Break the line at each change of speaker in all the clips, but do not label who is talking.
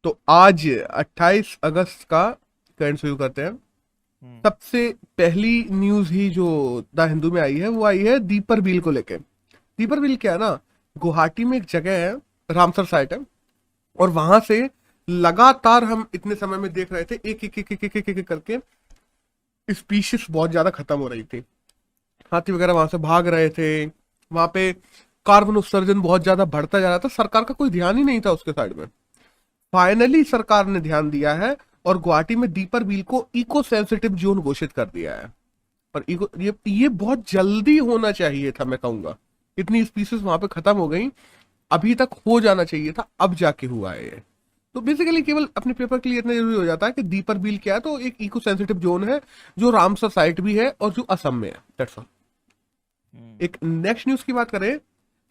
तो आज 28 अगस्त का करंट शुरू करते हैं। सबसे पहली न्यूज ही जो द हिंदू में आई है वो आई है दीपर बिल को लेके। दीपर बिल क्या है ना, गुवाहाटी में एक जगह है, रामसर साइट है, और वहां से लगातार हम इतने समय में देख रहे थे एक एक एक एक एक एक, एक करके स्पीशीज बहुत ज्यादा खत्म हो रही थी। हाथी वगैरह वहां से भाग रहे थे, वहां पे कार्बन उत्सर्जन बहुत ज्यादा बढ़ता जा रहा था, सरकार का कोई ध्यान ही नहीं था उसके साइड में। फाइनली सरकार ने ध्यान दिया है और गुवाहाटी में दीपर बिल को इको सेंसिटिव जोन घोषित कर दिया है। पर इको ये बहुत जल्दी होना चाहिए था, मैं कहूंगा। इतनी स्पीसीज वहां पे खत्म हो गई, अभी तक हो जाना चाहिए था, अब जाके हुआ है ये। तो बेसिकली केवल अपने पेपर के लिए इतना जरूरी हो जाता है कि दीपर बिल क्या है, तो एक इको सेंसिटिव जोन है जो रामसर साइट भी है और जो असम में है, दैट्स ऑल। एक नेक्स्ट न्यूज की बात करें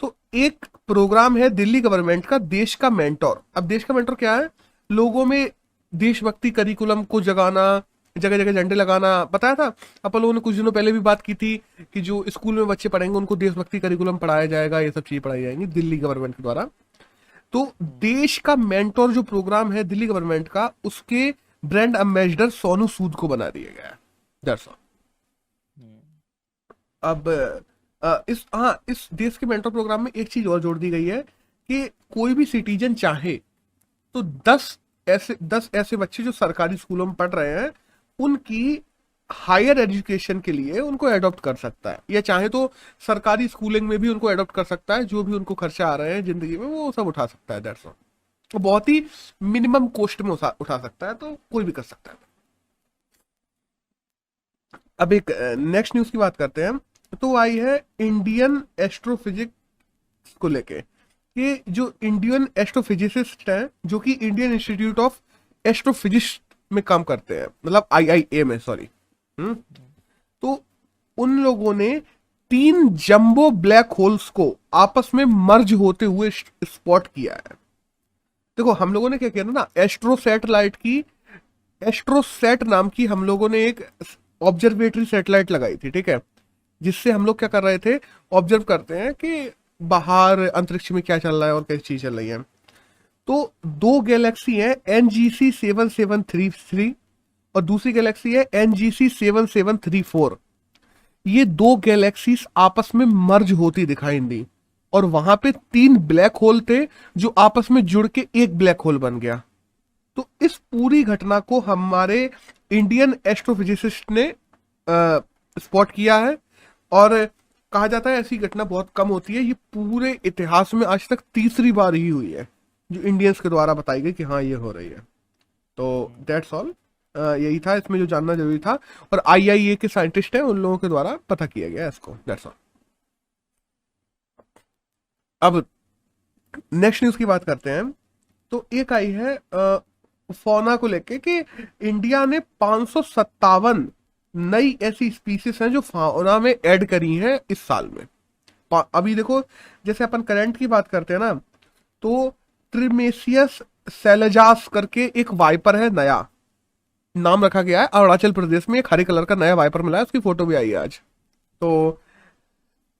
तो एक प्रोग्राम है दिल्ली गवर्नमेंट का, देश का मेंटोर। अब देश का मेंटोर क्या है, लोगों में देशभक्ति करिकुलम को जगाना, जगह जगह झंडे लगाना। बताया था अपन लोगों ने कुछ दिनों पहले भी बात की थी कि जो स्कूल में बच्चे पढ़ेंगे उनको देशभक्ति करिकुलम पढ़ाया जाएगा, ये सब चीजें पढ़ाई जाएंगी दिल्ली गवर्नमेंट के द्वारा। तो देश का मेंटोर जो प्रोग्राम है दिल्ली गवर्नमेंट का, उसके ब्रांड एम्बेसडर सोनू सूद को बना दिया गया है, दैट्स ऑल। अब इस देश के मेंटर प्रोग्राम में एक चीज और जोड़ दी गई है कि कोई भी सिटीजन चाहे तो 10 ऐसे बच्चे जो सरकारी स्कूलों में पढ़ रहे हैं उनकी हायर एजुकेशन के लिए उनको एडॉप्ट कर सकता है, या चाहे तो सरकारी स्कूलिंग में भी उनको एडॉप्ट कर सकता है। जो भी उनको खर्चा आ रहे हैं जिंदगी में वो सब उठा सकता है, दैट्स ऑल। वो बहुत ही मिनिमम कॉस्ट में उठा सकता है, तो कोई भी कर सकता है। अब एक नेक्स्ट न्यूज की बात करते हैं। तो आई है इंडियन एस्ट्रोफिजिक्स को लेके, कि जो इंडियन एस्ट्रोफिजिसिस्ट हैं जो कि इंडियन इंस्टीट्यूट ऑफ एस्ट्रोफिजिक्स में काम करते हैं, मतलब आईआईए में, सॉरी। तो उन लोगों ने 3 जंबो ब्लैक होल्स को आपस में मर्ज होते हुए स्पॉट किया है। देखो हम लोगों ने क्या किया ना, एस्ट्रोसेट नाम की हम लोगों ने एक ऑब्जर्वेटरी सैटेलाइट लगाई थी, ठीक है, जिससे हम लोग क्या कर रहे थे, ऑब्जर्व करते हैं कि बाहर अंतरिक्ष में क्या चल रहा है और कैसी चीज चल रही है। तो 2 गैलेक्सी है, एनजीसी 7733 और दूसरी गैलेक्सी है एनजीसी 7734। ये 2 गैलेक्सीज आपस में मर्ज होती दिखाई दी और वहां पे 3 ब्लैक होल थे जो आपस में जुड़ के एक ब्लैक होल बन गया। तो इस पूरी घटना को हमारे इंडियन एस्ट्रोफिजिसिस्ट ने स्पॉट किया है, और कहा जाता है ऐसी घटना बहुत कम होती है। ये पूरे इतिहास में आज तक तीसरी बार ही हुई है जो इंडियंस के द्वारा बताई गई कि हाँ ये हो रही है। तो दैट्स ऑल, यही था इसमें जो जानना जरूरी था, और आईआईए के साइंटिस्ट हैं उन लोगों के द्वारा पता किया गया इसको, दैट्स ऑल। अब नेक्स्ट न्यूज की बात करते हैं। तो एक आई है फौना को लेके कि इंडिया ने 557 नई ऐसी स्पीसीज हैं जो फौना में ऐड करी हैं इस साल में। अभी देखो, जैसे अपन करंट की बात करते हैं ना, तो ट्रिमेसियस सेलेजास करके एक वाइपर है, नया नाम रखा गया है। अरुणाचल प्रदेश में एक हरे कलर का नया वाइपर मिला है, उसकी फोटो भी आई है आज। तो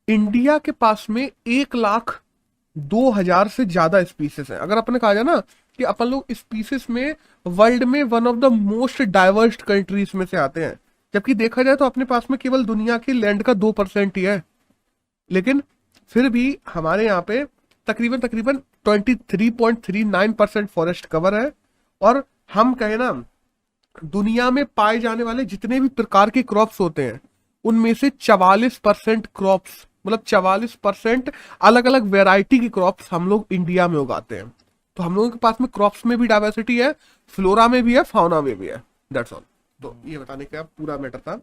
इंडिया के पास में 1,02,000 से ज्यादा स्पीसीज है। अगर अपन ने कहा जाए ना कि अपन लोग स्पीसीज में वर्ल्ड में one of the most diverse countries में से आते हैं, जबकि देखा जाए तो अपने पास में केवल दुनिया की लैंड का 2% ही है, लेकिन फिर भी हमारे यहाँ पे तकरीबन तकरीबन 23.39% फॉरेस्ट कवर है। और हम कहें ना, दुनिया में पाए जाने वाले जितने भी प्रकार के क्रॉप्स होते हैं उनमें से 44% क्रॉप्स, मतलब 44% अलग अलग वेराइटी की क्रॉप्स हम लोग इंडिया में उगाते हैं। तो हम लोगों के पास में क्रॉप्स में भी डाइवर्सिटी है, फ्लोरा में भी है, फाउना में भी है, दैट्स ऑल। तो ये बताने का पूरा मैटर था।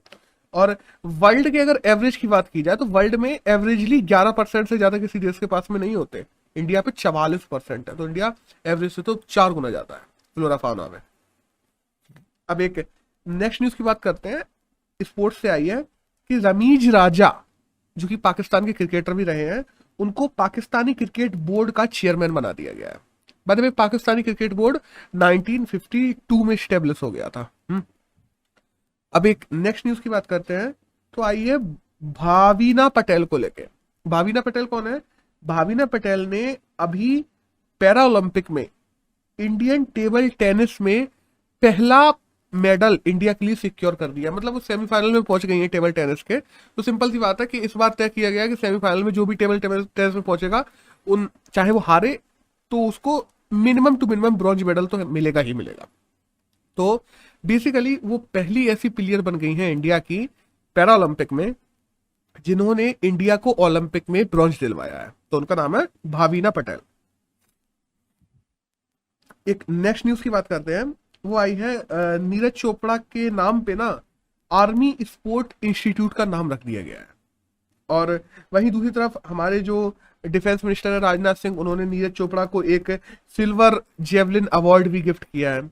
और वर्ल्ड के अगर एवरेज की बात की जाए तो वर्ल्ड में एवरेजली 11% से ज्यादा किसी देश के पास में नहीं होते। इंडिया पे 44% है, तो इंडिया एवरेज से तो 4 गुना ज्यादा है फ्लोरा फाउना में। अब एक नेक्स्ट न्यूज की बात करते हैं, स्पोर्ट्स से आई है कि रमीज राजा जो कि पाकिस्तान के क्रिकेटर भी रहे हैं, उनको पाकिस्तानी क्रिकेट बोर्ड का चेयरमैन बना दिया गया है। बाद में पाकिस्तानी क्रिकेट बोर्ड 1952 में स्टेब्लिश हो गया था। अब एक नेक्स्ट न्यूज की बात करते हैं, तो आइए भावीना पटेल को लेके। भावीना पटेल कौन है? भावीना पटेल ने अभी पैरा ओलंपिक में इंडियन टेबल टेनिस में पहला मेडल इंडिया के लिए सिक्योर कर दिया, मतलब वो सेमीफाइनल में पहुंच गई है टेबल टेनिस के। तो सिंपल सी बात है कि इस बार तय किया गया कि सेमीफाइनल में जो भी टेबल टेनिस में पहुंचेगा, उन चाहे वो हारे तो उसको minimum to minimum bronze medal तो मिलेगा ही मिलेगा। तो बेसिकली वो पहली ऐसी प्लेयर बन गई है इंडिया की पैरा ओलंपिक में जिन्होंने इंडिया को ओलंपिक में ब्रॉन्ज दिलवाया है। तो उनका नाम है भावीना पटेल। एक नेक्स्ट न्यूज की बात करते हैं, वो आई है नीरज चोपड़ा के नाम पे ना आर्मी स्पोर्ट इंस्टीट्यूट का नाम रख दिया गया है। और वहीं दूसरी तरफ हमारे जो डिफेंस मिनिस्टर है राजनाथ सिंह, उन्होंने नीरज चोपड़ा को एक सिल्वर जेवलिन अवार्ड भी गिफ्ट किया है।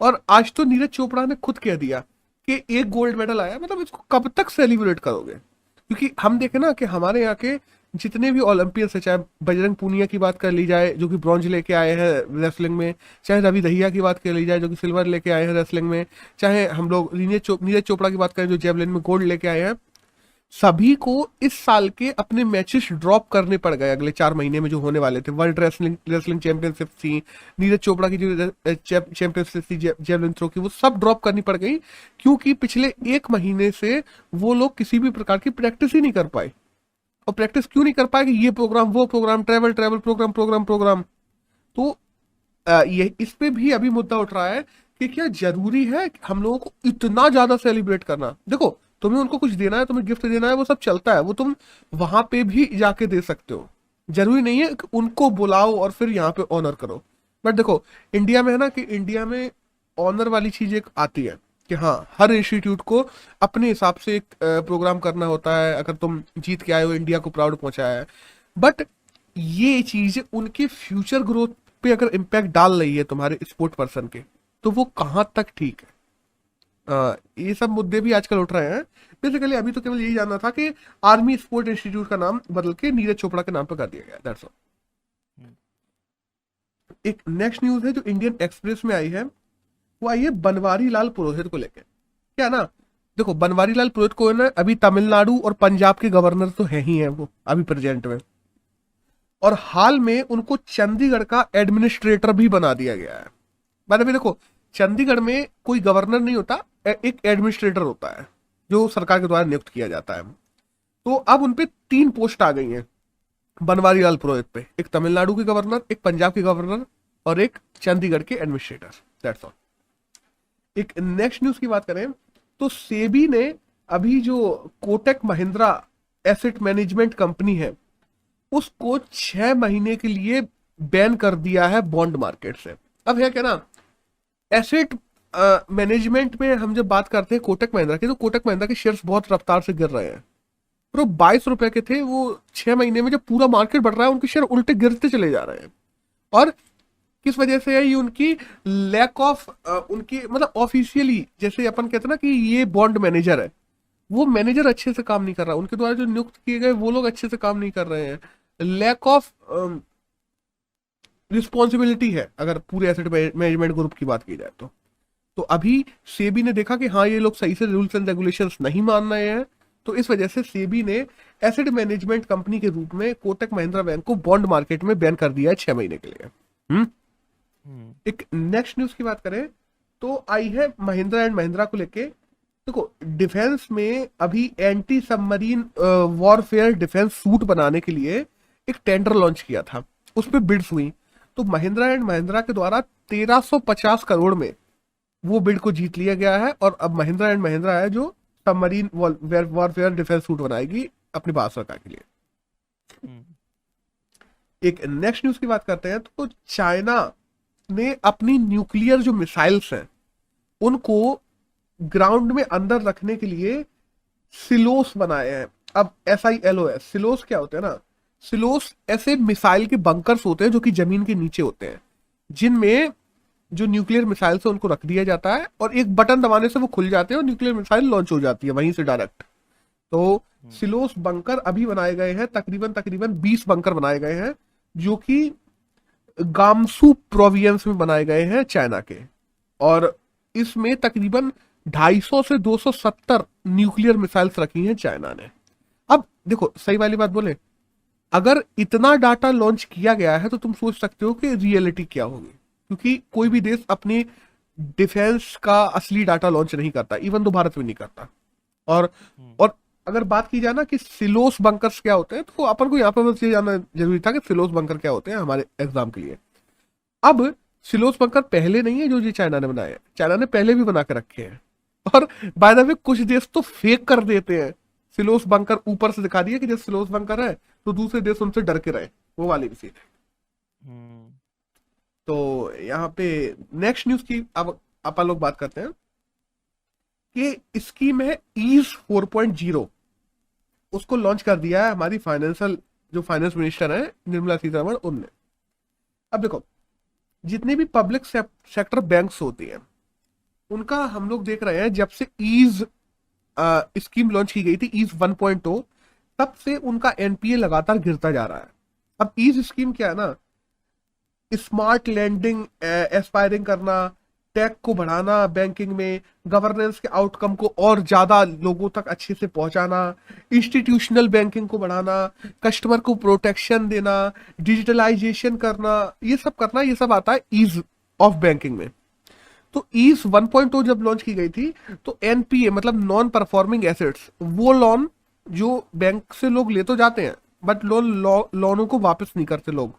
और आज तो नीरज चोपड़ा ने खुद कह दिया कि एक गोल्ड मेडल आया, मतलब इसको कब तक सेलिब्रेट करोगे? क्योंकि हम देखें ना कि हमारे यहाँ के जितने भी ओलंपियंस है, चाहे बजरंग पूनिया की बात कर ली जाए जो कि ब्रॉन्ज लेके आए हैं रेसलिंग में, चाहे रवि दहिया की बात कर ली जाए जो कि सिल्वर लेके आए हैं रेसलिंग में, चाहे हम लोग नीरज चोपड़ा की बात करें जो जेवलिन में गोल्ड लेके आए हैं, सभी को इस साल के अपने मैचेस ड्रॉप करने पड़ गए अगले 4 महीने में जो होने वाले थे। वर्ल्ड रेसलिंग चैंपियनशिप थी, नीरज चोपड़ा की जो चैंपियनशिप थी जेवलिन थ्रो की, वो सब ड्रॉप करनी पड़ गई क्योंकि पिछले 1 महीने से वो लोग किसी भी प्रकार की प्रैक्टिस ही नहीं कर पाए। और प्रैक्टिस क्यों नहीं कर पाए कि ये प्रोग्राम वो प्रोग्राम, ट्रैवल प्रोग्राम। तो ये इस पे भी अभी मुद्दा उठ रहा है कि क्या जरूरी है हम लोगों को इतना ज्यादा सेलिब्रेट करना? देखो, तुम्हें उनको कुछ देना है, तुम्हें गिफ्ट देना है, वो सब चलता है, वो तुम वहां पे भी जाके दे सकते हो। जरूरी नहीं है कि उनको बुलाओ और फिर यहाँ पे ऑनर करो। बट देखो, इंडिया में है ना कि इंडिया में ऑनर वाली चीज एक आती है कि हाँ, हर इंस्टीट्यूट को अपने हिसाब से एक प्रोग्राम करना होता है अगर तुम जीत के आए हो, इंडिया को प्राउड पहुंचाया है। बट ये चीज उनके फ्यूचर ग्रोथ पे अगर इम्पैक्ट डाल रही है तुम्हारे स्पोर्ट पर्सन के, तो वो कहाँ तक ठीक है? ये सब मुद्दे भी आजकल उठ रहे हैं। बेसिकली अभी तो केवल यही जानना था कि आर्मी स्पोर्ट इंस्टीट्यूट का नाम बदल के नीरज चोपड़ा के नाम पर कर दिया गया, दैट्स ऑल। एक नेक्स्ट न्यूज है जो इंडियन एक्सप्रेस में आई है, वो आई है बनवारी लाल पुरोहित को लेकर। क्या ना, देखो, बनवारी लाल पुरोहित को है ना अभी तमिलनाडु और पंजाब के गवर्नर तो है ही है वो अभी प्रेजेंट में, और हाल में उनको चंडीगढ़ का एडमिनिस्ट्रेटर भी बना दिया गया है। मतलब देखो, चंडीगढ़ में कोई गवर्नर नहीं होता, एक एडमिनिस्ट्रेटर होता है जो सरकार के द्वारा नियुक्त किया जाता है। तो अब उनपे 3 पोस्ट आ गई हैं बनवारी लाल पुरोहित पे, एक तमिलनाडु के गवर्नर, एक पंजाब के गवर्नर और एक चंडीगढ़ के एडमिनिस्ट्रेटर, दैट्स ऑल। एक नेक्स्ट न्यूज की बात करें तो सेबी ने अभी जो Kotak Mahindra asset management company है उसको 6 महीने के लिए बैन कर दिया है बॉन्ड मार्केट से। अब है क्या ना, एसेट मैनेजमेंट में हम जब बात करते हैं कोटक महिंद्रा की, तो कोटक महिंद्रा के शेयर्स बहुत रफ्तार से गिर रहे हैं। तो 22 रुपए के थे वो, 6 महीने में जब पूरा मार्केट बढ़ रहा है उनके शेयर उल्टे गिरते चले जा रहे हैं। और किस वजह से है ये? उनकी लैक ऑफ उनकी मतलब ऑफिशियली जैसे अपन कहते हैं ना कि ये बॉन्ड मैनेजर है, वो मैनेजर अच्छे से काम नहीं कर रहा, उनके द्वारा जो नियुक्त किए गए वो लोग अच्छे से काम नहीं कर रहे हैं। लैक ऑफ रिस्पॉन्सिबिलिटी है अगर पूरे एसेट मैनेजमेंट ग्रुप की बात की जाए तो अभी सेबी ने देखा कि हाँ, ये लोग सही से रूल्स एंड रेगुलेशंस नहीं मान रहे हैं, तो इस वजह से सेबी ने एसेट मैनेजमेंट कंपनी के रूप में कोटक महिंद्रा बैंक को बॉन्ड मार्केट में बैन कर दिया है 6 महीने के लिए। एक नेक्स्ट न्यूज की बात करें तो आई है महिंद्रा एंड महिंद्रा को लेके। देखो, डिफेंस में अभी anti submarine warfare defence suit बनाने के लिए एक टेंडर लॉन्च किया था, उस पर बिड्स हुई। तो महिंद्रा एंड महिंद्रा के द्वारा 1350 करोड़ में वो बिड को जीत लिया गया है, और अब महिंद्रा एंड महिंद्रा है जो सबमरीन वॉरफेयर डिफेंस सूट बनाएगी अपनी भारत सरकार के लिए। एक नेक्स्ट न्यूज की बात करते हैं तो चाइना ने अपनी न्यूक्लियर जो मिसाइल्स हैं उनको ग्राउंड में अंदर रखने के लिए सिलोस बनाए हैं। अब SILOS, सिलोस क्या होते हैं ना, सिलोस ऐसे मिसाइल के बंकर्स होते हैं जो कि जमीन के नीचे होते हैं, जिनमें जो न्यूक्लियर मिसाइल से उनको रख दिया जाता है और एक बटन दबाने से वो खुल जाते हैं और न्यूक्लियर मिसाइल लॉन्च हो जाती है वहीं से डायरेक्ट। तो सिलोस बंकर अभी बनाए गए हैं, तकरीबन 20 बंकर बनाए गए हैं जो कि गामसू प्रोविंस में बनाए गए हैं चाइना के, और इसमें तकरीबन 250 से 270 न्यूक्लियर मिसाइल्स रखी हैं चाइना ने। अब देखो, सही वाली बात बोले, अगर इतना डाटा लॉन्च किया गया है तो तुम सोच सकते हो कि रियलिटी क्या होगी। क्योंकि कोई भी देश अपनी डिफेंस का असली डाटा लॉन्च नहीं करता, इवन तो भारत भी नहीं करता। और और अगर बात की जाए ना कि सिलोस बंकर्स क्या होते हैं, तो अपन को यहाँ पर बस ये जानना जरूरी था कि सिलोस बंकर क्या होते हैं हमारे एग्जाम के लिए। अब सिलोस बंकर पहले नहीं है जो ये चाइना ने बनाए हैं, चाइना ने पहले भी बना के रखे हैं। और बाय द वे कुछ देश तो फेक कर देते हैं सिलोस बंकर, ऊपर से दिखा दिया कि जैसे सिलोस बंकर है तो दूसरे देश उनसे डर के रहे, वो वाली भी सीन है। तो यहाँ पे नेक्स्ट न्यूज की अब अपन लोग बात करते हैं कि स्कीम है ईज 4.0, उसको लॉन्च कर दिया है हमारी फाइनेंस मिनिस्टर है निर्मला सीतारमण उनने। अब देखो, जितने भी पब्लिक सेक्टर बैंक्स होती हैं उनका हम लोग देख रहे हैं जब से ईज स्कीम लॉन्च की गई थी, ईज 1.0, तब से उनका एनपीए लगातार गिरता जा रहा है। अब ईज स्कीम क्या है ना, स्मार्ट लैंडिंग एस्पायरिंग करना, टेक को बढ़ाना बैंकिंग में, गवर्नेंस के आउटकम को और ज्यादा लोगों तक अच्छे से पहुंचाना, इंस्टीट्यूशनल बैंकिंग को बढ़ाना, कस्टमर को प्रोटेक्शन देना, डिजिटलाइजेशन करना, ये सब आता है ईज ऑफ बैंकिंग में। तो ईज 1.0 जब लॉन्च की गई थी तो एनपीए मतलब नॉन परफॉर्मिंग एसेट्स, वो लोन जो बैंक से लोग ले तो जाते हैं बट लोनों को वापस नहीं करते लोग,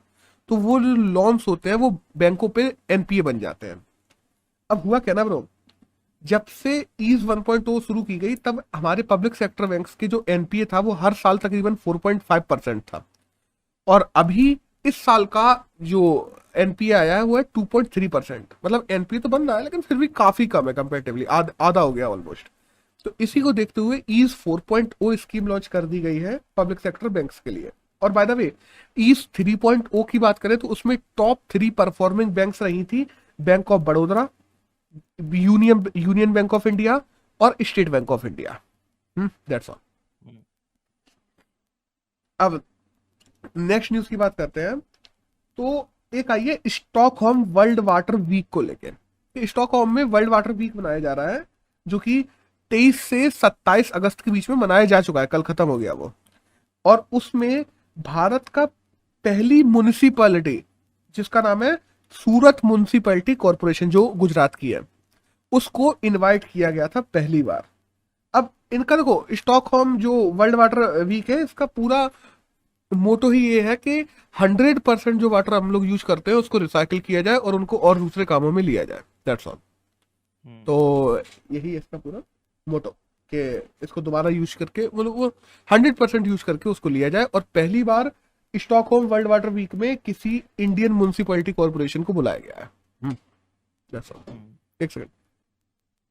तो वो जो लोन्स होते हैं वो बैंकों पे एनपीए बन जाते हैं। अब हुआ क्या ना ब्रो, जब से ईज 1.0 शुरू की गई तब हमारे पब्लिक सेक्टर बैंक्स के जो एनपीए था वो हर साल तकरीबन 4.5% था, और अभी इस साल का जो एनपीए आया है वो है 2.3%। मतलब एनपीए तो बन रहा है लेकिन फिर भी काफी कम है कंपेरेटिवली, आधा हो गया ऑलमोस्ट। तो इसी को देखते हुए ईज 4.0 स्कीम लॉन्च कर दी गई है पब्लिक सेक्टर बैंक्स के लिए। और बाय द वे ईज 3.0 की बात करें तो उसमें टॉप 3 परफॉर्मिंग बैंक्स रही थी bank of Baroda, union bank of India और state bank of India. That's all. अब नेक्स्ट न्यूज की बात करते हैं। तो एक आई है स्टॉकहोम वर्ल्ड वाटर वीक को लेकर। स्टॉकहोम में वर्ल्ड वाटर वीक मनाया जा रहा है जो कि 23 से 27 अगस्त के बीच में मनाया जा चुका है, कल खत्म हो गया वो। और उसमें भारत का पहली म्युनिसिपैलिटी जिसका नाम है सूरत म्युनिसिपैलिटी कॉर्पोरेशन जो गुजरात की है, उसको इनवाइट किया गया था पहली बार। अब इनका देखो स्टॉकहोम जो वर्ल्ड वाटर वीक है इसका पूरा मोटो ही ये है कि 100% जो वाटर हम लोग यूज करते हैं उसको रिसाइकिल किया जाए और उनको और दूसरे कामों में लिया जाए, दैट्स ऑल। तो यही है इसका पूरा मोटो कि इसको दोबारा यूज करके मतलब वो 100% यूज करके उसको लिया जाए। और पहली बार स्टॉकहोम वर्ल्ड वाटर वीक में किसी इंडियन म्युनिसिपैलिटी कॉर्पोरेशन को बुलाया गया है। That's all. एक सेकंड।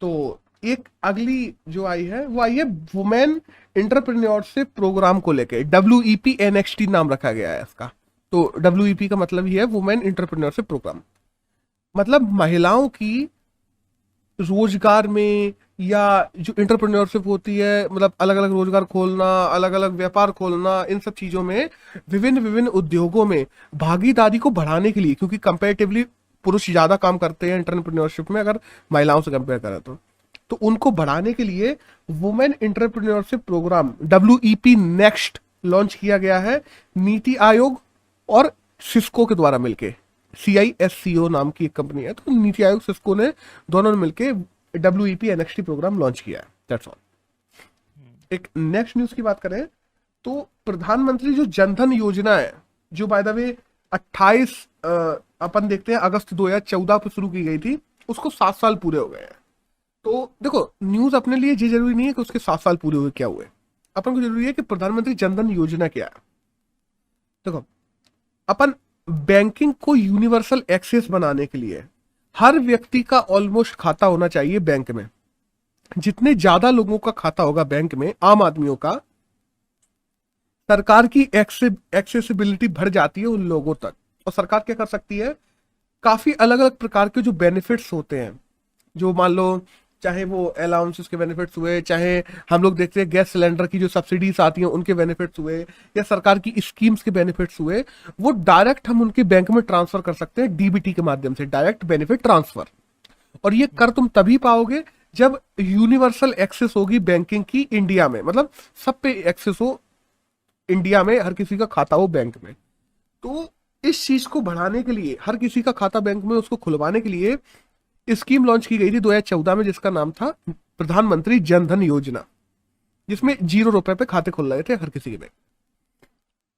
तो एक अगली जो आई है वो आई है वुमेन एंटरप्रेन्योरशिप प्रोग्राम को लेके, WEP NXT नाम रखा गया है इसका। तो WEP का मतलब ही है वुमेन एंटरप्रेन्योरशिप प्रोग्राम, मतलब महिलाओं की रोजगार में या जो एंटरप्रेन्योरशिप होती है मतलब अलग अलग रोजगार खोलना, अलग अलग व्यापार खोलना, इन सब चीजों में विभिन्न विभिन्न उद्योगों में भागीदारी को बढ़ाने के लिए, क्योंकि कंपेरेटिवली पुरुष ज्यादा काम करते हैं एंटरप्रेन्योरशिप में अगर महिलाओं से कंपेयर करें तो उनको बढ़ाने के लिए women entrepreneurship programme WEP next launch किया गया है नीति आयोग और सिस्को के द्वारा मिलके। CISCO नाम की एक कंपनी है, तो नीति आयोग सिस्को ने दोनों ने मिलके WEP NXT प्रोग्राम लॉन्च किया है, दैट्स ऑल। एक नेक्स्ट न्यूज की बात करें तो प्रधानमंत्री जो जनधन योजना है जो बाय द वे 28 अपन देखते हैं अगस्त 2014 पर शुरू की गई थी, उसको 7 साल पूरे हो गए हैं। तो देखो न्यूज अपने लिए ये जरूरी नहीं है कि उसके 7 साल पूरे हुए क्या हुए, अपन को जरूरी है कि प्रधानमंत्री जनधन योजना क्या है। देखो अपन बैंकिंग को यूनिवर्सल एक्सेस बनाने के लिए हर व्यक्ति का ऑलमोस्ट खाता होना चाहिए बैंक में। जितने ज्यादा लोगों का खाता होगा बैंक में, आम आदमियों का, सरकार की एक्सेसिबिलिटी बढ़ जाती है उन लोगों तक। और सरकार क्या कर सकती है, काफी अलग अलग प्रकार के जो बेनिफिट्स होते हैं, जो मान लो चाहे वो अलाउंसेस के बेनिफिट्स हुए, चाहे हम लोग देखते हैं गैस सिलेंडर की जो सब्सिडीज आती हैं उनके बेनिफिट्स हुए, या सरकार की स्कीम्स के बेनिफिट्स हुए, वो डायरेक्ट हम उनके बैंक में ट्रांसफर कर सकते हैं डीबीटी के माध्यम से, डायरेक्ट बेनिफिट ट्रांसफर। और ये कर तुम तभी पाओगे जब यूनिवर्सल एक्सेस होगी बैंकिंग की इंडिया में, मतलब सब पे एक्सेस हो इंडिया में, हर किसी का खाता हो बैंक में। तो इस चीज को बढ़ाने के लिए, हर किसी का खाता बैंक में उसको खुलवाने के लिए स्कीम लॉन्च की गई थी 2014 में, जिसका नाम था प्रधानमंत्री जन धन योजना, जिसमें 0 रुपए पे खाते खुल रहे थे हर किसी के बैंक।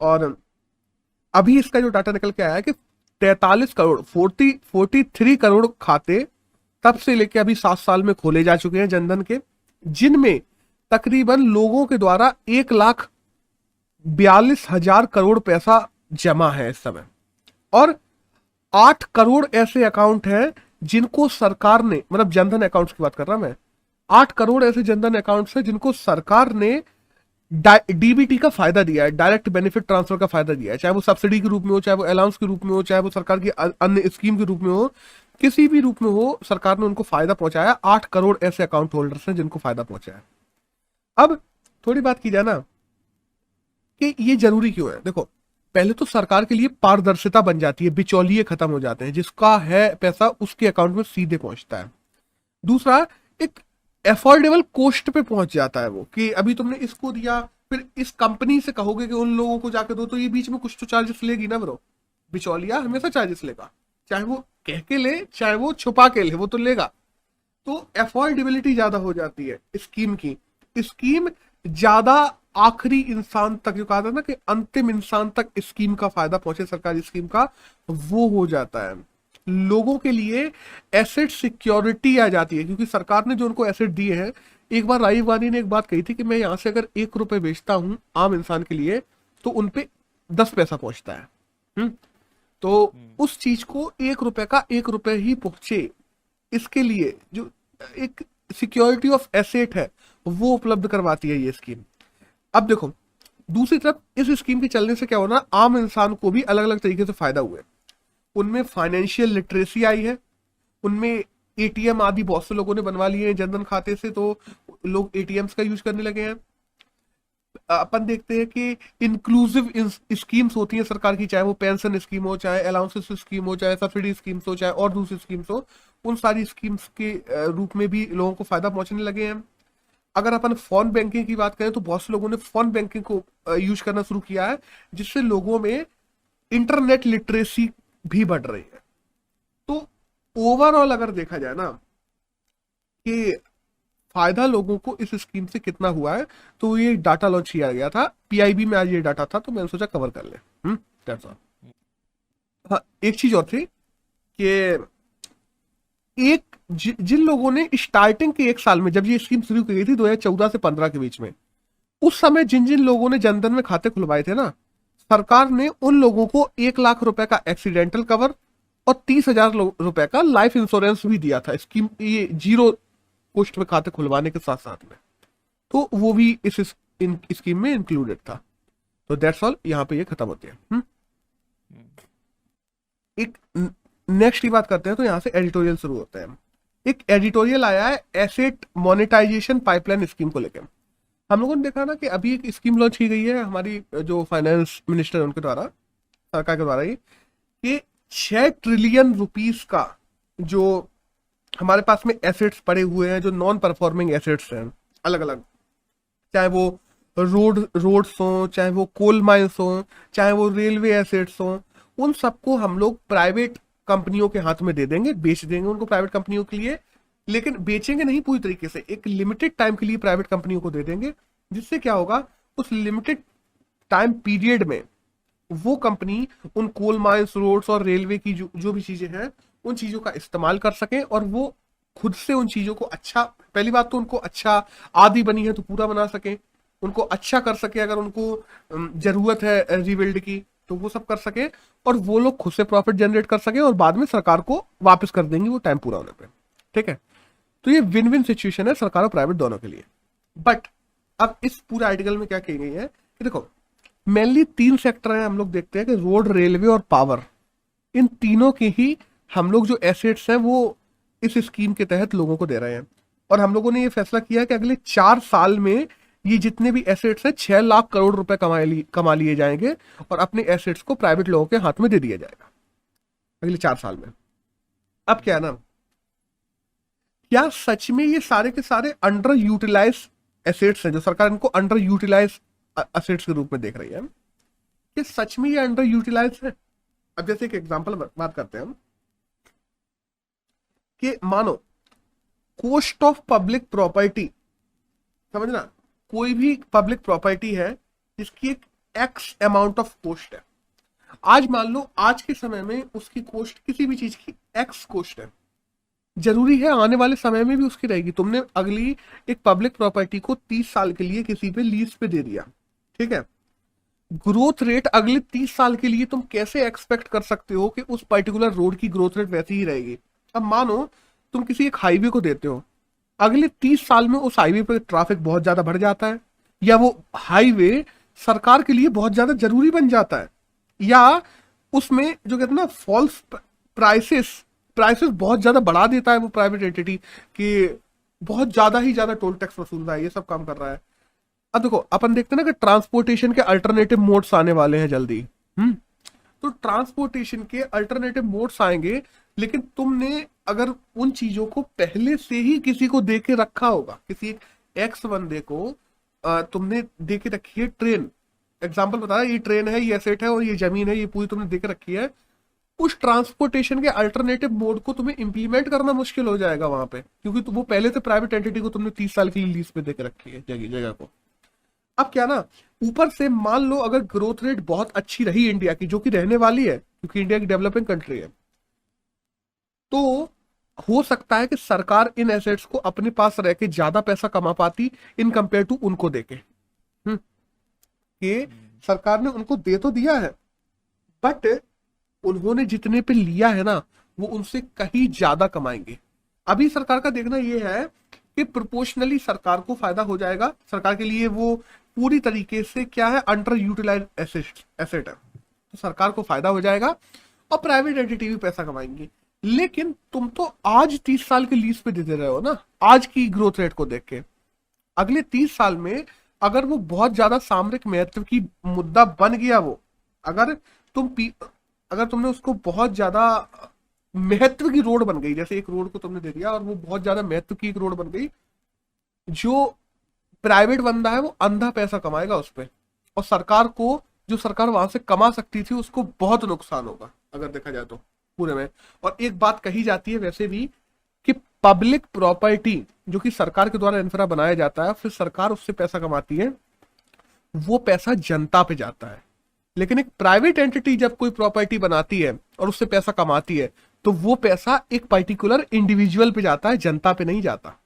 और अभी इसका जो डाटा निकल के आया है कि 43 करोड़ 43 करोड़ खाते तब से लेके अभी 7 साल में खोले जा चुके हैं जनधन के, जिनमें तकरीबन लोगों के द्वारा 1,42,000 करोड़ पैसा जमा है इस समय। और 8 करोड़ ऐसे अकाउंट हैं जिनको सरकार ने, मतलब जनधन अकाउंट्स की बात कर रहा मैं, 8 करोड़ ऐसे जनधन अकाउंट्स हैं जिनको सरकार ने डीबीटी का फायदा दिया है, डायरेक्ट बेनिफिट ट्रांसफर का फायदा दिया है, चाहे वो सब्सिडी के रूप में हो, चाहे वो अलाउंस के रूप में हो, चाहे वो सरकार की अन्य स्कीम के रूप में हो, किसी भी रूप में हो, सरकार ने उनको फायदा पहुंचाया। 8 करोड़ ऐसे अकाउंट होल्डर्स हैं जिनको फायदा पहुंचाया। अब थोड़ी बात की जाए ना कि ये जरूरी क्यों है। देखो, पहले तो सरकार के लिए पारदर्शिता बन जाती है, बिचौलिए खत्म हो जाते हैं, जिसका है पैसा उसके अकाउंट में सीधे पहुंचता है। दूसरा, एक एफोर्डेबल कॉस्ट पे पहुंच जाता है वो, कि अभी तुमने इसको दिया, फिर इस कंपनी से कहोगे कि उन लोगों को जाके दो, तो ये बीच में कुछ तो चार्जेस लेगी ना ब्रो। बिचौलिया हमेशा चार्जेस लेगा, चाहे वो कह के ले चाहे वो छुपा के ले, वो तो लेगा। तो एफोर्डेबिलिटी ज्यादा हो जाती है स्कीम की। स्कीम ज्यादा आखिरी इंसान तक, जो कहा था ना कि अंतिम इंसान तक स्कीम का फायदा पहुंचे, सरकारी स्कीम का, वो हो जाता है। लोगों के लिए एसेट सिक्योरिटी आ जाती है, क्योंकि सरकार ने जो उनको एसेट दिए हैं, एक बार राजीव गांधी ने एक बात कही थी कि मैं यहां से अगर 1 रुपए बेचता हूं आम इंसान के लिए, तो उनपे 10 पैसा पहुंचता है। तो उस चीज को 1 रुपए का 1 रुपए ही पहुंचे, इसके लिए जो एक सिक्योरिटी ऑफ एसेट है वो उपलब्ध करवाती है ये स्कीम। अब देखो, दूसरी तरफ इस स्कीम के चलने से क्या होना, आम इंसान को भी अलग अलग तरीके से फायदा हुए। उनमें फाइनेंशियल लिटरेसी आई है, उनमें एटीएम आदि बहुत से लोगों ने बनवा लिए हैं जनधन खाते से, तो लोग एटीएम्स का यूज करने लगे हैं। अपन देखते हैं कि इंक्लूसिव स्कीम्स होती हैं सरकार की, चाहे वो पेंशन स्कीम हो, चाहे अलाउंसेस स्कीम हो, चाहे सब्सिडी स्कीम्स हो, चाहे और दूसरी स्कीम्स हो, उन सारी स्कीम्स के रूप में भी लोगों को फायदा पहुंचने लगे हैं। अगर अपन फोन बैंकिंग की बात करें तो बहुत से लोगों ने फोन बैंकिंग को यूज करना शुरू किया है, जिससे लोगों में इंटरनेट लिटरेसी भी बढ़ रही है। तो ओवरऑल अगर देखा जाए ना कि फायदा लोगों को इस स्कीम से कितना हुआ है, तो ये डाटा लॉन्च किया गया था पीआईबी में, आज ये डाटा था, तो मैंने सोचा कवर कर ले। That's all. हाँ, एक चीज और थी कि जिन लोगों ने स्टार्टिंग के 1 साल में, जब ये स्कीम शुरू की गई थी 2014 से 15 के बीच में, उस समय जिन जिन लोगों ने जनधन में खाते खुलवाए थे ना, सरकार ने उन लोगों को 1 लाख रुपए का एक्सीडेंटल कवर और 30,000 रुपए का लाइफ इंश्योरेंस भी दिया था स्कीम, ये 0 कॉस्ट में खाते खुलवाने के साथ साथ में, तो वो भी इस स्कीम में इंक्लूडेड था। तो दैट्स ऑल, यहाँ पे ये खत्म होते हैं। एक नेक्स्ट की बात करते हैं, तो यहाँ से एडिटोरियल शुरू होते हैं। एक एडिटोरियल आया है एसेट मोनेटाइजेशन पाइपलाइन स्कीम को लेकर। हम लोगों ने देखा ना कि अभी एक स्कीम लॉन्च की गई है हमारी जो फाइनेंस मिनिस्टर है उनके द्वारा, सरकार के द्वारा ही, कि 6 ट्रिलियन रुपीस का जो हमारे पास में एसेट्स पड़े हुए हैं, जो नॉन परफॉर्मिंग एसेट्स हैं अलग अलग, चाहे वो रोड्स हो, चाहे वो कोल माइंस हो, चाहे वो रेलवे एसेट्स हो, उन सबको हम लोग प्राइवेट कंपनियों के हाथ में दे देंगे, बेच देंगे उनको प्राइवेट कंपनियों के लिए। लेकिन बेचेंगे नहीं पूरी तरीके से, एक लिमिटेड टाइम के लिए प्राइवेट कंपनियों को दे देंगे, जिससे क्या होगा, उस लिमिटेड टाइम पीरियड में वो कंपनी उन कोल माइंस, रोड्स और रेलवे की जो भी चीजें हैं, उन चीजों का इस्तेमाल कर सकें, और वो खुद से उन चीजों को अच्छा, पहली बात तो उनको अच्छा, आधी बनी है तो पूरा बना सके, उनको अच्छा कर सके, अगर उनको जरूरत है रीबिल्ड की तो वो सब कर सके, और वो लोग खुद से प्रॉफिट जनरेट कर सके, और बाद में सरकार को वापस कर देंगे वो टाइम पूरा होने पे। ठीक है, तो ये विन विन सिचुएशन है सरकार और प्राइवेट दोनों के लिए। बट अब इस पूरे आर्टिकल में क्या कही गई है कि देखो, मेनली 3 सेक्टर है, हम लोग देखते हैं कि रोड, रेलवे और पावर, इन तीनों के ही हम लोग जो एसेट्स हैं वो इस स्कीम के तहत लोगों को दे रहे हैं। और हम लोगों ने ये फैसला किया है कि अगले 4 साल में ये जितने भी एसेट्स हैं 6 लाख करोड़ रुपए कमा लिए जाएंगे, और अपने एसेट्स को प्राइवेट लोगों के हाथ में दे दिया जाएगा अगले 4 साल में। अब क्या ना, क्या सच में ये सारे के सारे अंडर यूटिलाइज एसेट्स हैं, जो सरकार इनको अंडर यूटिलाइज एसेट्स के रूप में देख रही है, कि सच में ये अंडर यूटिलाइज है? अब जैसे एक एग्जांपल बात करते हैं हम कि मानो कॉस्ट ऑफ पब्लिक प्रॉपर्टी, समझना, कोई भी पब्लिक प्रॉपर्टी है जिसकी एक एक्स अमाउंट ऑफ कॉस्ट है। आज मान लो आज के समय में उसकी कॉस्ट, किसी भी चीज की एक्स कॉस्ट है, जरूरी है आने वाले समय में भी उसकी रहेगी। तुमने अगली एक पब्लिक प्रॉपर्टी को 30 साल के लिए किसी पे लीज पे दे दिया, ठीक है, ग्रोथ रेट अगले 30 साल के लिए तुम कैसे एक्सपेक्ट कर सकते हो कि उस पर्टिकुलर रोड की ग्रोथ रेट वैसी ही रहेगी। अब मानो तुम किसी एक हाईवे को देते हो, अगले 30 साल में उस हाईवे पर ट्रैफिक बहुत ज्यादा बढ़ जाता है, या वो हाईवे सरकार के लिए बहुत ज्यादा जरूरी बन जाता है, या उसमें जो कहते हैं ना फॉल्स प्राइसेस प्राइसेस बहुत ज्यादा बढ़ा देता है वो प्राइवेट एंटिटी कि बहुत ज्यादा ही ज्यादा टोल टैक्स वसूल रहा है, ये सब काम कर रहा है। अब देखो अपन देखते हैं ना कि ट्रांसपोर्टेशन के अल्टरनेटिव मोड्स आने वाले हैं जल्दी। तो ट्रांसपोर्टेशन के अल्टरनेटिव मोड्स आएंगे, लेकिन तुमने अगर उन चीजों को पहले से ही किसी को दे के रखा होगा, किसी एक्स बंदे को तुमने दे के रखी है ट्रेन, एग्जाम्पल बता रहा है, ये ट्रेन है, ये एसेट है और ये जमीन है, ये पूरी तुमने दे के रखी है, उस ट्रांसपोर्टेशन के अल्टरनेटिव मोड को तुम्हें इंप्लीमेंट करना मुश्किल हो जाएगा वहां पे, क्योंकि वो पहले से प्राइवेट एंटिटी को तुमने 30 साल के लिए लीज पे देके रखी है जगह को। अब क्या ना, ऊपर से मान लो अगर ग्रोथ रेट बहुत अच्छी रही इंडिया की, जो कि रहने वाली है क्योंकि इंडिया की डेवलपिंग कंट्री है, तो हो सकता है कि सरकार इन एसेट्स को अपने पास रह के ज्यादा पैसा कमा पाती इन कंपेयर टू उनको देके। कि सरकार ने उनको दे तो दिया है, बट उन्होंने जितने पे लिया है ना वो उनसे कहीं ज्यादा कमाएंगे। अभी सरकार का देखना यह है कि प्रोपोर्शनली सरकार को फायदा हो जाएगा, सरकार के लिए वो पूरी तरीके से क्या है, अंडर यूटिलाइज एसेट है, तो सरकार को फायदा हो जाएगा और प्राइवेट एंटिटी भी पैसा कमाएंगी। लेकिन तुम तो आज 30 साल के लीज पे दे दे रहे हो ना, आज की ग्रोथ रेट को देख के अगले 30 साल में अगर वो बहुत ज्यादा सामरिक महत्व की मुद्दा बन गया, वो अगर तुमने उसको बहुत ज्यादा महत्व की रोड बन गई, जैसे एक रोड को तुमने दे दिया और वो बहुत ज्यादा महत्व की एक रोड बन गई, जो प्राइवेट बंदा है वो अंधा पैसा कमाएगा उस पर, और सरकार को जो सरकार वहां से कमा सकती थी उसको बहुत नुकसान होगा अगर देखा जाए तो पूरे में। और एक बात कही जाती है वैसे भी कि पब्लिक प्रॉपर्टी जो कि सरकार के द्वारा इंफ्रा बनाया जाता है, फिर सरकार उससे पैसा कमाती है, वो पैसा जनता पे जाता है। लेकिन एक प्राइवेट एंटिटी जब कोई प्रॉपर्टी बनाती है और उससे पैसा कमाती है, तो वो पैसा एक पर्टिकुलर इंडिविजुअल पे जाता है, जनता पे नहीं जाता।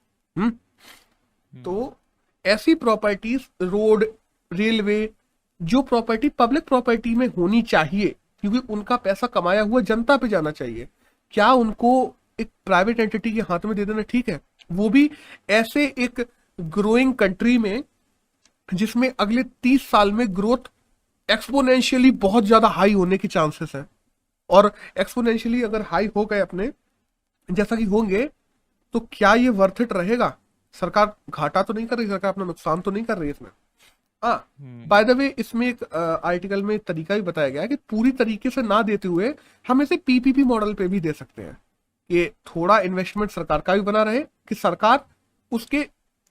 तो ऐसी प्रॉपर्टीज, रोड, रेलवे, जो प्रॉपर्टी पब्लिक प्रॉपर्टी में होनी चाहिए क्योंकि उनका पैसा कमाया हुआ जनता पे जाना चाहिए, क्या उनको एक प्राइवेट एंटिटी के हाथ में दे देना ठीक है? वो भी ऐसे एक ग्रोइंग कंट्री में जिसमें अगले 30 साल में ग्रोथ एक्सपोनेंशियली बहुत ज्यादा हाई होने की चांसेस है, और एक्सपोनेंशियली अगर हाई हो गए अपने जैसा कि होंगे, तो क्या ये वर्थ इट रहेगा? सरकार घाटा तो नहीं कर रही, सरकार अपना नुकसान तो नहीं कर रही इसमें। हाँ, बाय द वे इसमें एक आर्टिकल में तरीका भी बताया गया है कि पूरी तरीके से ना देते हुए हम इसे पीपीपी मॉडल पे भी दे सकते हैं कि थोड़ा इन्वेस्टमेंट सरकार का भी बना रहे, कि सरकार उसके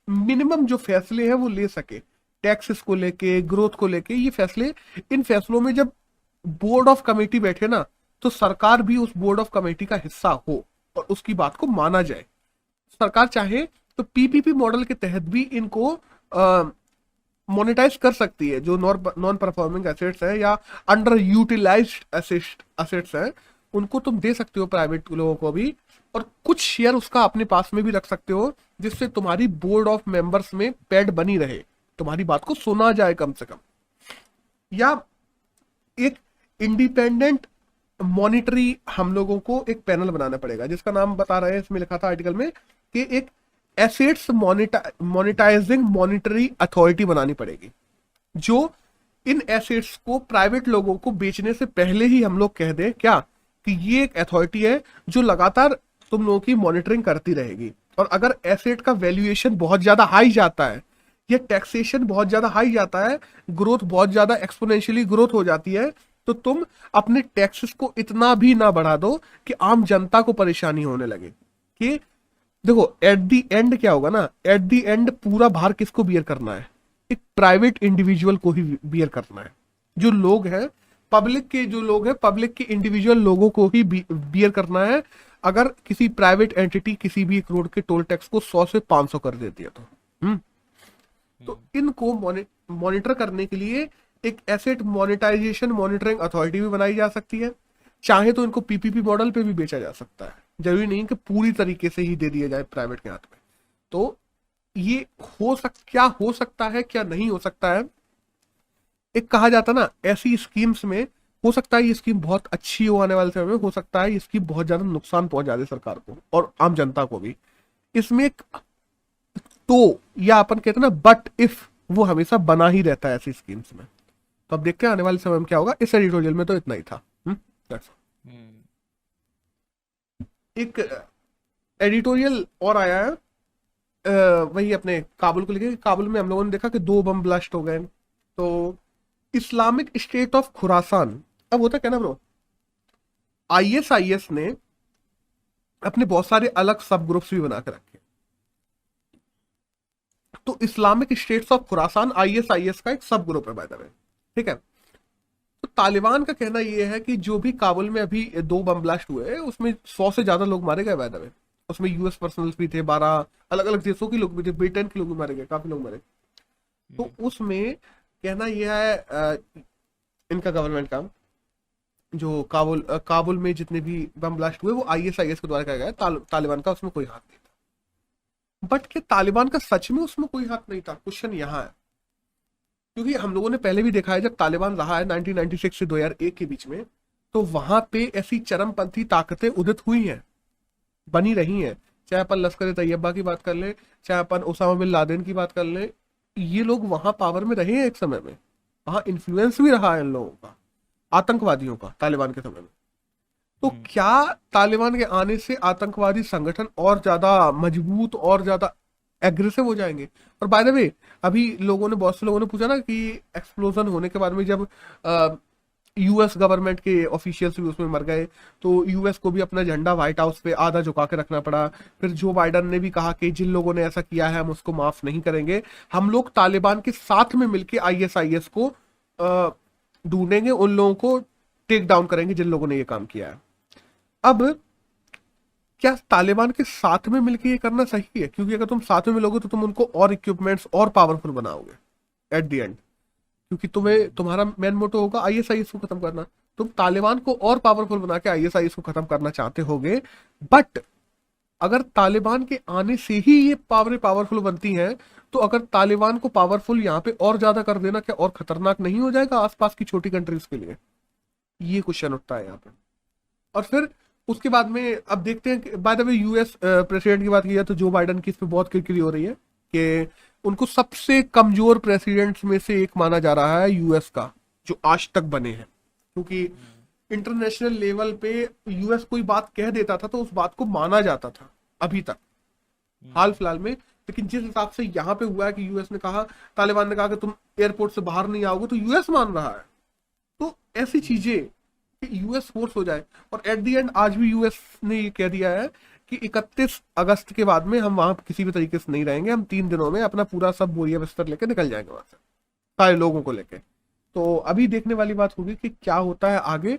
मिनिमम जो फैसले हैं वो ले सके, टैक्सेस को लेके, ग्रोथ को लेके, ये फैसले, इन फैसलों में जब बोर्ड ऑफ कमेटी बैठे ना, तो सरकार भी उस बोर्ड ऑफ कमेटी का हिस्सा हो और उसकी बात को माना जाए। सरकार चाहे तो पीपीपी मॉडल के तहत भी इनको मोनेटाइज कर सकती है, जो नॉन परफॉर्मिंग एसेट्स है या अंडर यूटिलाइज्ड एसेट्स है, उनको तुम दे सकते हो प्राइवेट लोगों को भी, और कुछ शेयर उसका अपने पास में भी रख सकते हो, जिससे तुम्हारी बोर्ड ऑफ मेंबर्स में पैड बनी रहे, तुम्हारी बात को सुना जाए कम से कम। या एक इंडिपेंडेंट मॉनिटरी हम लोगों को एक पैनल बनाना पड़ेगा, जिसका नाम बता रहे हैं, इसमें लिखा था आर्टिकल में कि एक एसेट्स मॉनिटाइजिंग मॉनिटरी अथॉरिटी बनानी पड़ेगी, जो इन एसेट्स को प्राइवेट लोगों को बेचने से पहले ही हम लोग कह दें क्या कि ये एक अथॉरिटी है जो लगातार तुम लोगों की मॉनिटरिंग करती रहेगी, और अगर एसेट का वैल्यूएशन बहुत ज्यादा हाई जाता है या टैक्सेशन बहुत ज्यादा हाई जाता है, ग्रोथ बहुत ज्यादा एक्सपोनेंशियली ग्रोथ हो जाती है, तो तुम अपने टैक्सेस को इतना भी ना बढ़ा दो कि आम जनता को परेशानी होने लगे। कि देखो एट दी एंड क्या होगा ना, एट दी एंड पूरा भार किसको बियर करना है? एक प्राइवेट इंडिविजुअल को ही बियर करना है। जो लोग हैं पब्लिक के जो लोग हैं, पब्लिक के इंडिविजुअल लोगों को ही बियर करना है अगर किसी प्राइवेट एंटिटी किसी भी एक रोड के टोल टैक्स को 100 से 500 कर देती है तो। तो इनको मॉनिटर करने के लिए एक एसेट मॉनिटाइजेशन मॉनिटरिंग अथॉरिटी भी बनाई जा सकती है। चाहे तो इनको पीपीपी मॉडल पे भी बेचा जा सकता है, जरूरी नहीं कि पूरी तरीके से ही दे दिया जाए प्राइवेट के हाथ में। तो ये क्या हो सकता है, क्या नहीं हो सकता है। एक कहा जाता ना, ऐसी स्कीम्स में हो सकता है ये स्कीम बहुत अच्छी हो आने वाले समय में, हो सकता है ये स्कीम बहुत ज्यादा नुकसान पहुंचा दे सरकार को और आम जनता को भी। इसमें एक तो, या अपन कहते हैं ना बट इफ, वो हमेशा बना ही रहता है ऐसी स्कीम्स में। तो अब देखते हैं आने वाले समय में क्या होगा। इस एडिटोरियल में तो इतना ही था। एक एडिटोरियल और आया है वही अपने काबुल को लेके। काबुल में हम लोगों ने देखा कि 2 बम ब्लास्ट हो गए। तो इस्लामिक स्टेट ऑफ खुरासान, अब होता क्या ना ब्रो, आईएसआईएस ने अपने बहुत सारे अलग सब ग्रुप्स भी बना के रखे। तो Islamic states of Khorasan ISIS का एक सब ग्रुप है बाय द वे, ठीक है। तो तालिबान का कहना यह है कि जो भी काबुल में अभी 2 बम ब्लास्ट हुए उसमें 100 से ज्यादा लोग मारे गए बाय द वे। उसमें यूएस पर्सनल्स भी थे, 12 अलग अलग देशों के लोग भी थे, ब्रिटेन के लोग भी मारे गए, काफी लोग मारे। तो उसमें कहना यह है इनका गवर्नमेंट का, जो काबुल में जितने भी बम ब्लास्ट हुए वो आईएसआईएस के द्वारा किया गया। तालिबान का उसमें कोई हाथ नहीं था। बट क्या तालिबान का सच में उसमें कोई हाथ नहीं था? क्वेश्चन यहाँ है। क्योंकि हम लोगों ने पहले भी देखा है, जब तालिबान रहा है 1996 से 2001 के बीच में, तो वहां पे ऐसी चरमपंथी ताकतें उदित हुई हैं, बनी रही हैं। चाहे अपन लश्कर तैयबा की बात कर लें, चाहे अपन ओसामा बिन लादेन की बात कर लें, ये लोग वहां पावर में रहे हैं एक समय में, वहां इन्फ्लुएंस भी रहा है इन लोगों का, आतंकवादियों का, तालिबान के समय में। तो क्या तालिबान के आने से आतंकवादी संगठन और ज्यादा मजबूत और ज्यादा एग्रेसिव हो जाएंगे? और बाय द वे, अभी बहुत से लोगों ने पूछा ना कि एक्सप्लोजन होने के बाद में जब यूएस गवर्नमेंट के ऑफिशियल्स भी उसमें मर गए, तो यूएस को भी अपना झंडा व्हाइट हाउस पे आधा झुका के रखना पड़ा। फिर जो बाइडन ने भी कहा कि जिन लोगों ने ऐसा किया है हम उसको माफ नहीं करेंगे, हम लोग तालिबान के साथ में मिलकर आईएसआईएस को ढूंढेंगे, उन लोगों को टेक डाउन करेंगे जिन लोगों ने ये काम किया है। अब क्या तालिबान के साथ में मिलकर ये करना सही है? क्योंकि अगर तुम साथ में मिलोगे तो तुम उनको और इक्विपमेंट्स और पावरफुल बनाओगे एट द एंड, क्योंकि तुम्हारा मेन मोटो होगा आईएसआईएस को खत्म करना। तुम तालिबान को और पावरफुल बना के आईएसआईएस को खत्म करना चाहते होगे। बट अगर तालिबान के आने से ही ये पावरफुल बनती हैं, तो अगर तालिबान को पावरफुल यहाँ पे और ज्यादा कर देना क्या और खतरनाक नहीं हो जाएगा आसपास की छोटी कंट्रीज के लिए? ये क्वेश्चन उठता है यहाँ पे। और फिर उसके बाद में अब देखते हैं, by the way US president की बात की जाए तो जो बाइडन की इस पे बहुत किरकिरी हो रही है कि उनको सबसे कमजोर प्रेसिडेंट्स में से एक माना जा रहा है यूएस का, जो आज तक बने हैं। क्योंकि इंटरनेशनल लेवल पे यूएस कोई बात कह देता था तो उस बात को माना जाता था अभी तक, हाल फिलहाल में। लेकिन जिस हिसाब से यहाँ पे हुआ है कि यूएस ने कहा, तालिबान ने कहा कि तुम एयरपोर्ट से बाहर नहीं आओगे, तो यूएस मान रहा है। तो ऐसी चीजें यूएस फोर्स हो जाए। और एट दी एंड आज भी यूएस ने ये कह दिया है कि 31 अगस्त के बाद में हम वहां किसी भी तरीके से नहीं रहेंगे, हम 3 दिनों में अपना पूरा सब बोरिया बिस्तर लेके निकल जाएंगे वहां से, सारे लोगों को लेके। तो अभी देखने वाली बात होगी कि क्या होता है आगे,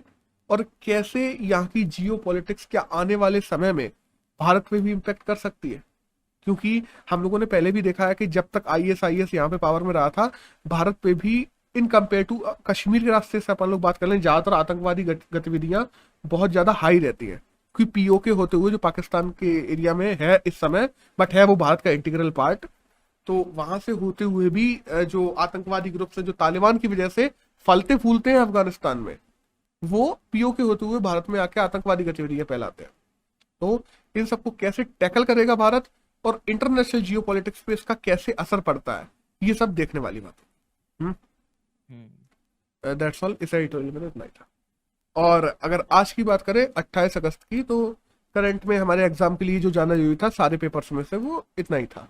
और कैसे यहाँ की जियो पॉलिटिक्स क्या आने वाले समय में भारत पे भी इम्पेक्ट कर सकती है। क्योंकि हम लोगों ने पहले भी देखा है कि जब तक आईएसआईएस यहाँ पे पावर में रहा था, भारत पे भी इन कंपेयर टू कश्मीर के रास्ते से अपन लोग बात कर लें, ज्यादातर आतंकवादी गतिविधियां बहुत ज्यादा हाई रहती है। क्योंकि पीओके होते हुए जो पाकिस्तान के एरिया में है इस समय, बट है वो भारत का इंटीग्रल पार्ट, तो वहां से होते हुए भी जो आतंकवादी ग्रुप है जो तालिबान की वजह से फलते फूलते हैं अफगानिस्तान में, वो पीओके होते हुए भारत में आके आतंकवादी गतिविधियां फैलाते हैं। तो इन सबको कैसे टैकल करेगा भारत, और इंटरनेशनल जियो पॉलिटिक्स पे इसका कैसे असर पड़ता है, ये सब देखने वाली बात है। दैट्स ऑल, इस एडिटोरियल में इतना ही था। और अगर आज की बात करें 28 अगस्त की, तो करंट में हमारे एग्जाम के लिए जो जाना जरूरी था सारे पेपर्स में से, वो इतना ही था।